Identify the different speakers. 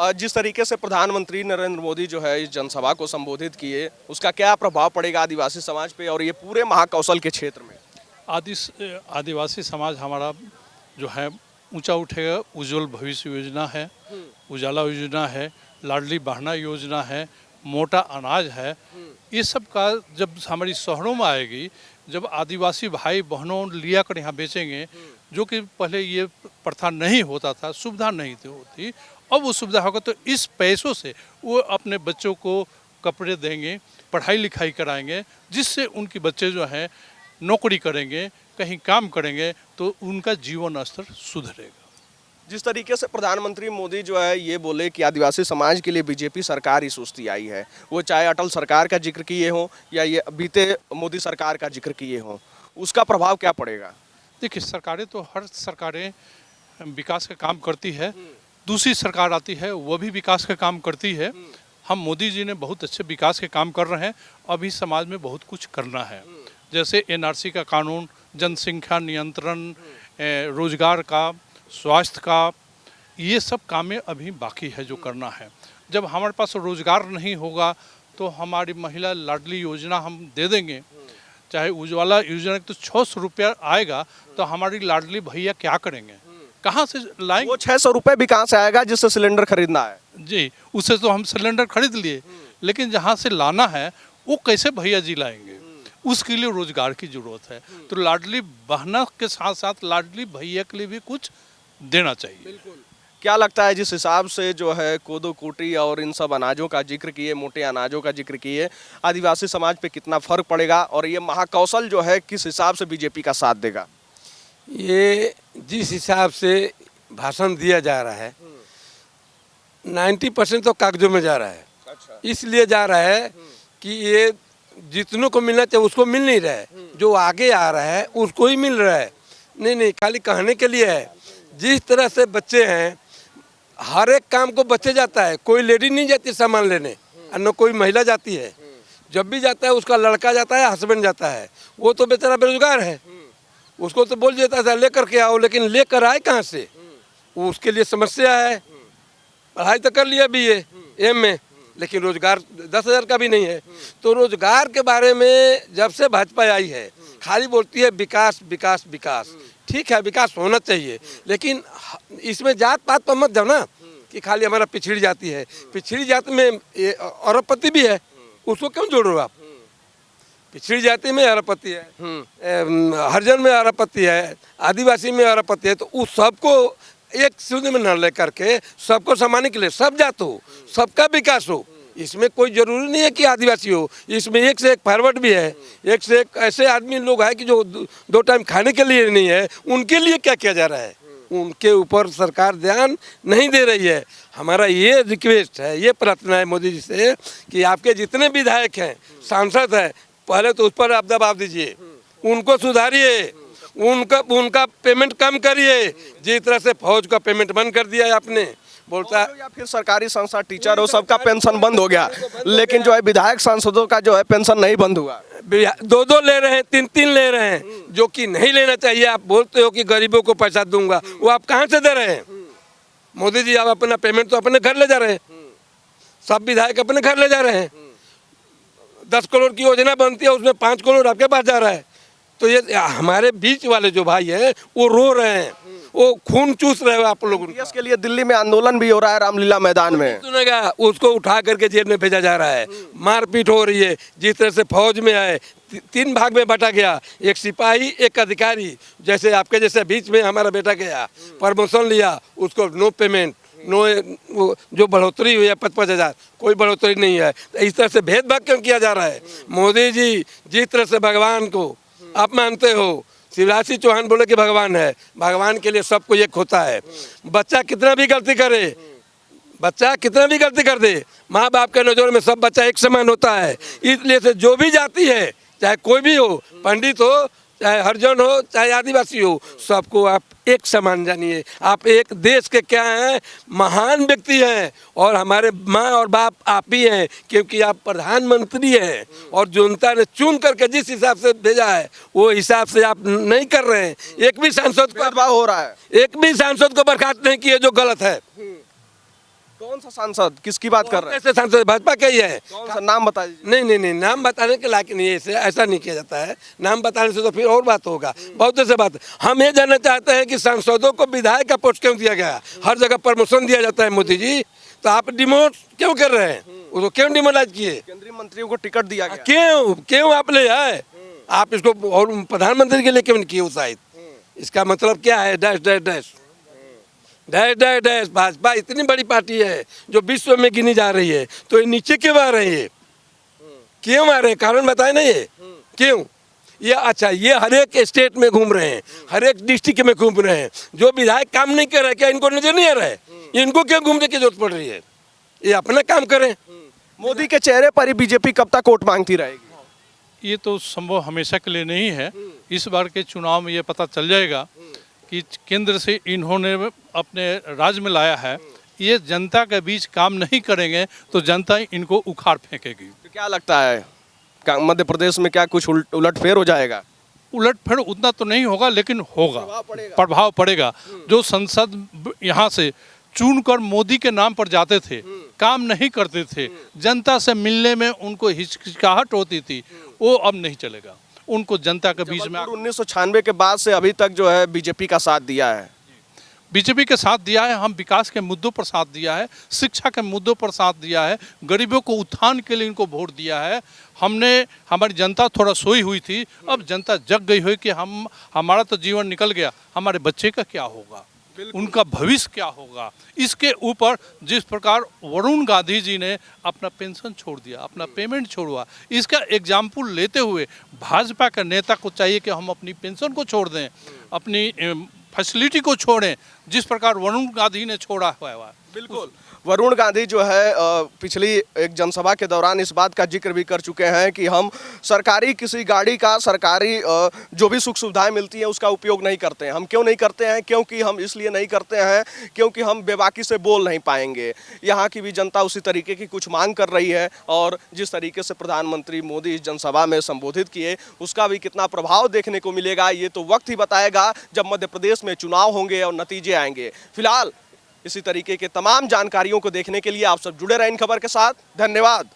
Speaker 1: जिस तरीके से प्रधानमंत्री नरेंद्र मोदी जो है इस जनसभा को संबोधित किए, उसका क्या प्रभाव पड़ेगा आदिवासी समाज पे और ये पूरे महाकौशल के क्षेत्र में?
Speaker 2: आदिवासी समाज हमारा जो है ऊंचा उठेगा। उज्जवल भविष्य योजना है, उजाला योजना है, लाडली बहना योजना है, मोटा अनाज है। ये सब का जब हमारी शहरों में आएगी, जब आदिवासी भाई बहनों लिया कर यहाँ बेचेंगे, जो कि पहले ये प्रथा नहीं होता था, सुविधा नहीं थी होती, अब वो सुविधा होगा तो इस पैसों से वो अपने बच्चों को कपड़े देंगे, पढ़ाई लिखाई कराएंगे, जिससे उनके बच्चे जो हैं नौकरी करेंगे, कहीं काम करेंगे, तो उनका जीवन स्तर सुधरेगा।
Speaker 1: जिस तरीके से प्रधानमंत्री मोदी जो है ये बोले कि आदिवासी समाज के लिए बीजेपी सरकार ही सुस्ती आई है, वो चाहे अटल सरकार का जिक्र किए हों या ये बीते मोदी सरकार का जिक्र किए हों, उसका प्रभाव क्या पड़ेगा?
Speaker 2: देखिए, सरकारें तो हर सरकारें विकास का काम करती है, दूसरी सरकार आती है वो भी विकास का काम करती है। हम मोदी जी ने बहुत अच्छे विकास के काम कर रहे हैं, अभी समाज में बहुत कुछ करना है, जैसे एनआरसी का कानून, जनसंख्या नियंत्रण, रोजगार का, स्वास्थ्य का, ये सब कामें अभी बाकी है जो करना है। जब हमारे पास रोजगार नहीं होगा तो हमारी महिला लाडली योजना हम दे देंगे, चाहे उज्ज्वला योजना तो 600 रुपया आएगा, तो हमारी लाडली भैया क्या करेंगे, कहाँ से लाएंगे?
Speaker 1: वो 600 रुपये भी कहाँ से आएगा जिससे सिलेंडर खरीदना है?
Speaker 2: जी, उससे तो हम सिलेंडर खरीद लिए, लेकिन जहाँ से लाना है वो कैसे भैया जी लाएंगे? उसके लिए रोजगार की जरूरत है। तो लाडली बहना के साथ साथ लाडली भैया के लिए भी कुछ देना चाहिए।
Speaker 1: क्या लगता है जिस हिसाब से जो है कोदो कुटी और इन सब अनाजों का जिक्र किए, मोटे अनाजों का जिक्र किए, आदिवासी समाज पे कितना फर्क पड़ेगा और ये महाकौशल जो है किस हिसाब से बीजेपी का साथ देगा?
Speaker 3: ये जिस हिसाब से भाषण दिया जा रहा है 90% तो कागजों में जा रहा है।
Speaker 1: अच्छा।
Speaker 3: इसलिए जा रहा है कि ये जितनों को मिलना चाहिए उसको मिल नहीं रहा है, जो आगे आ रहा है उसको ही मिल रहा है। नहीं, खाली कहने के लिए है। जिस तरह से बच्चे हैं, हर एक काम को बच्चे जाता है, कोई लेडी नहीं जाती सामान लेने और न कोई महिला जाती है। जब भी जाता है उसका लड़का जाता है, हस्बैंड जाता है, वो तो बेचारा बेरोजगार है, उसको तो बोल देता था लेकर के आओ, लेकिन लेकर आए कहाँ से? उसके लिए समस्या है। पढ़ाई तो कर लिया BA एम में, लेकिन रोजगार 10,000 का भी नहीं है। तो रोजगार के बारे में जब से भाजपा आई है खाली बोलती है विकास विकास विकास। ठीक है, विकास होना चाहिए, लेकिन इसमें जात पात पर मत जाओ ना कि खाली हमारा पिछड़ी जाति है। पिछड़ी जाति में अरबपति भी है, उसको क्यों जोड़ रहे हो आप? पिछड़ी जाति में अरबपति है, हरिजन में अरबपति है, आदिवासी में अरबपति है, तो उस सबको एक सूत्र में न लेकर के सबको समाने के लिए सब जात हो, सबका विकास हो। इसमें कोई जरूरी नहीं है कि आदिवासी हो, इसमें एक से एक फॉरवर्ड भी है, एक से एक ऐसे आदमी लोग हैं कि जो 2 टाइम खाने के लिए नहीं है, उनके लिए क्या किया जा रहा है? उनके ऊपर सरकार ध्यान नहीं दे रही है। हमारा ये रिक्वेस्ट है, ये प्रार्थना है मोदी जी से कि आपके जितने विधायक हैं, सांसद हैं, पहले तो उस पर आप दबाव दीजिए, उनको सुधारिए, उनका पेमेंट कम करिए। जिस तरह से फौज का पेमेंट बंद कर दिया है आपने, बोलता है
Speaker 1: या फिर सरकारी संस्था टीचर हो सबका पेंशन बंद हो गया, लेकिन जो है विधायक सांसदों का जो है पेंशन नहीं बंद हुआ।
Speaker 3: 2-2 ले रहे हैं, 3-3 ले रहे हैं, जो कि नहीं लेना चाहिए। आप बोलते हो कि गरीबों को पैसा दूंगा, वो आप कहाँ से दे रहे हैं? मोदी जी आप अपना पेमेंट तो अपने घर ले जा रहे हैं, सब विधायक अपने घर ले जा रहे हैं। 10 करोड़ की योजना बनती है, उसमें 5 करोड़ आपके पास जा रहा है। तो ये हमारे बीच वाले जो भाई हैं वो रो रहे हैं, वो खून चूस रहे हो आप लोग।
Speaker 1: इसके लिए दिल्ली में आंदोलन भी हो रहा है, रामलीला मैदान में।
Speaker 3: सुनेगा, उसको उठा करके जेल में भेजा जा रहा है, मारपीट हो रही है। जिस तरह से फौज में आए, 3 भाग में बटा गया, एक सिपाही एक अधिकारी। जैसे आपके जैसे बीच में हमारा बेटा गया, प्रमोशन लिया, उसको नो पेमेंट, नो जो बढ़ोतरी हुई है 5-5 हज़ार, कोई बढ़ोतरी नहीं है। तो इस तरह से भेदभाव क्यों किया जा रहा है? मोदी जी जिस तरह से भगवान को आप मानते हो, शिवराज सिंह चौहान बोले कि भगवान है, भगवान के लिए सबको एक होता है। बच्चा कितना भी गलती करे, बच्चा कितना भी गलती कर दे, माँ बाप के नज़र में सब बच्चा एक समान होता है। इसलिए से जो भी जाति है, चाहे कोई भी हो, पंडित हो, चाहे हरिजन हो, चाहे आदिवासी हो, सबको आप एक समान जानिए। आप एक देश के क्या हैं, महान व्यक्ति हैं, और हमारे माँ और बाप आप ही हैं, क्योंकि आप प्रधानमंत्री हैं। और जनता ने चुन करके जिस हिसाब से भेजा है वो हिसाब से आप नहीं कर रहे हैं। एक भी सांसद को
Speaker 1: भेदभाव हो रहा है,
Speaker 3: एक भी सांसद को बर्खास्त नहीं किए जो गलत है।
Speaker 1: कौन सा सांसद, किसकी बात कर रहे हैं?
Speaker 3: कैसे सांसद भाजपा का ही है।
Speaker 1: कौन सा नाम बता दीजिए।
Speaker 3: नहीं नहीं नहीं, नाम बताने के लायक नहीं है, इसे ऐसा नहीं किया जाता है। नाम बताने से तो फिर और बात होगा, बहुत ऐसे बात। हम ये जानना चाहते हैं कि सांसदों को विधायक का पोस्ट क्यों दिया गया? हर जगह प्रमोशन दिया जाता है मोदी जी, तो आप डिमोट क्यों कर रहे हैं? उसको क्यों डिमोलाइज किए?
Speaker 1: केंद्रीय मंत्रियों को टिकट दिया गया।
Speaker 3: क्यों क्यों आप ले आए? आप इसको और प्रधानमंत्री के लिए क्यों नहीं किए उत्साहित? इसका मतलब क्या है? Dash dash dash dash dash dash. Bhajpa इतनी बड़ी पार्टी है जो विश्व में गिनी जा रही है, तो ये नीचे क्यों आ रही है? क्यों आ रहे हैं? कारण बताए ना ये क्यों? ये अच्छा, ये हर एक स्टेट में घूम रहे हैं, हर एक डिस्ट्रिक्ट में घूम रहे हैं। जो विधायक काम नहीं कर रहे, क्या इनको नजर नहीं आ रहा है? इनको क्यों घूमने की जरूरत पड़ रही है? ये अपना काम करें।
Speaker 1: मोदी के चेहरे पर ही बीजेपी कब तक वोट मांगती रहेगी?
Speaker 2: ये तो संभव हमेशा के लिए नहीं है। इस बार के चुनाव में ये पता चल जाएगा कि केंद्र से इन्होंने अपने राज्य में लाया है, ये जनता के बीच काम नहीं करेंगे तो जनता इनको उखाड़ फेंकेगी।
Speaker 1: तो क्या लगता है, मध्य प्रदेश में क्या कुछ उलटफेर हो जाएगा?
Speaker 2: उलटफेर उतना तो नहीं होगा, लेकिन होगा, प्रभाव पड़ेगा। जो संसद यहाँ से चुनकर मोदी के नाम पर जाते थे, काम नहीं करते थे, जनता से मिलने में उनको हिचकिचाहट होती थी, वो अब नहीं चलेगा। उनको जनता के बीच में
Speaker 1: 1996 के बाद से अभी तक जो है बीजेपी का साथ दिया है।
Speaker 2: बीजेपी के साथ दिया है, हम विकास के मुद्दों पर साथ दिया है, शिक्षा के मुद्दों पर साथ दिया है, गरीबों को उत्थान के लिए इनको वोट दिया है। हमारी जनता थोड़ा सोई हुई थी, अब जनता जग गई हुई कि हमारा तो जीवन निकल गया, हमारे बच्चे का क्या होगा, उनका भविष्य क्या होगा। इसके ऊपर जिस प्रकार वरुण गांधी जी ने अपना पेंशन छोड़ दिया, अपना पेमेंट छोड़ा, इसका एग्जाम्पल लेते हुए भाजपा के नेता को चाहिए कि हम अपनी पेंशन को छोड़ दें, अपनी फैसिलिटी को छोड़ें, जिस प्रकार वरुण गांधी ने छोड़ा हुआ है।
Speaker 1: बिल्कुल, वरुण गांधी जो है पिछली एक जनसभा के दौरान इस बात का जिक्र भी कर चुके हैं कि हम सरकारी किसी गाड़ी का, सरकारी जो भी सुख सुविधाएं मिलती हैं उसका उपयोग नहीं करते हैं। हम क्यों नहीं करते हैं? क्योंकि हम इसलिए नहीं करते हैं क्योंकि हम बेबाकी से बोल नहीं पाएंगे। यहाँ की भी जनता उसी तरीके की कुछ मांग कर रही है, और जिस तरीके से प्रधानमंत्री मोदी इस जनसभा में संबोधित किए, उसका भी कितना प्रभाव देखने को मिलेगा ये तो वक्त ही बताएगा, जब मध्य प्रदेश में चुनाव होंगे और नतीजे आएंगे। फिलहाल इसी तरीके के तमाम जानकारियों को देखने के लिए आप सब जुड़े रहें इन खबर के साथ। धन्यवाद।